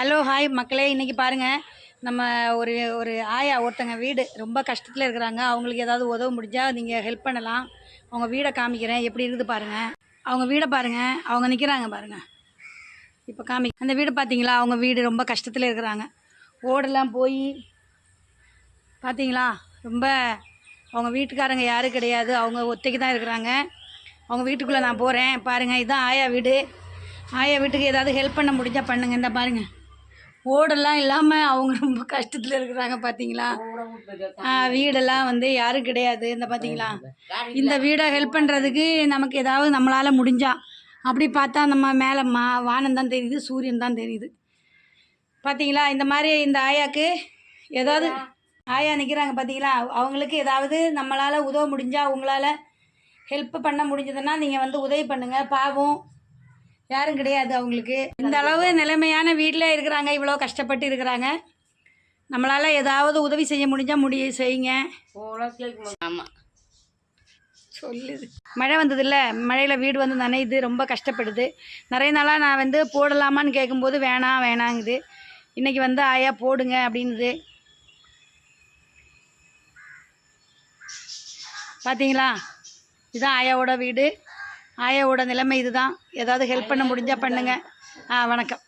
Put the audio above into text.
Hello hi மக்களே, இன்றைக்கி பாருங்கள் நம்ம ஒரு ஒரு ஆயா ஒருத்தங்க வீடு ரொம்ப கஷ்டத்தில் இருக்கிறாங்க. அவங்களுக்கு ஏதாவது உதவ முடிஞ்சால் நீங்கள் ஹெல்ப் பண்ணலாம். அவங்க வீடை காமிக்கிறேன், எப்படி இருக்குது பாருங்கள். அவங்க வீடை பாருங்கள், அவங்க நிற்கிறாங்க பாருங்கள். இப்போ அந்த வீடு பார்த்தீங்களா? அவங்க வீடு ரொம்ப கஷ்டத்தில் இருக்கிறாங்க. ஓடெல்லாம் போய் பார்த்தீங்களா, ரொம்ப அவங்க வீட்டுக்காரங்க யாரும் கிடையாது, அவங்க ஒத்தைக்கு தான் இருக்கிறாங்க. அவங்க வீட்டுக்குள்ளே நான் போகிறேன் பாருங்கள். இதுதான் ஆயா வீடு. ஆயா வீட்டுக்கு ஏதாவது ஹெல்ப் பண்ண முடிஞ்சால் பண்ணுங்கள். இந்த பாருங்கள், ஓடெல்லாம் இல்லாமல் அவங்க ரொம்ப கஷ்டத்தில் இருக்கிறாங்க பார்த்தீங்களா. வீடெல்லாம் யாரும் கிடையாது. இந்த பார்த்தீங்களா, இந்த வீடை ஹெல்ப் பண்ணுறதுக்கு நமக்கு ஏதாவது நம்மளால் முடிஞ்சா, அப்படி பார்த்தா நம்ம மேலே வானம் தான் தெரியுது, சூரியன் தான் தெரியுது பார்த்தீங்களா. இந்த மாதிரி இந்த ஆயாவுக்கு ஏதாவது ஆயா நிற்கிறாங்க பார்த்தீங்களா, அவங்களுக்கு ஏதாவது நம்மளால் உதவ முடிஞ்சால், உங்களால் ஹெல்ப் பண்ண முடிஞ்சதுன்னா நீங்கள் உதவி பண்ணுங்கள். பாவம் யாரும் கிடையாது அவங்களுக்கு. இந்த அளவு நிலைமையான வீட்டில் இருக்கிறாங்க, இவ்வளோ கஷ்டப்பட்டு இருக்கிறாங்க. நம்மளால் ஏதாவது உதவி செய்ய முடிஞ்சால் செய்யுங்க. ஆமாம் சொல்லுது. மழை வந்ததில்ல, மழையில் வீடு நனையுது, ரொம்ப கஷ்டப்படுது. நிறைய நாளாக நான் போடலாமான்னு கேட்கும்போது வேணாங்குது. இன்றைக்கி ஆயா போடுங்க அப்படின்னுது. பார்த்தீங்களா, இதுதான் ஆயாவோட வீடு. ஆயாவோட நிலைமை இதுதான். ஏதாவது ஹெல்ப் பண்ண முடிஞ்சால் பண்ணுங்கள். வணக்கம்.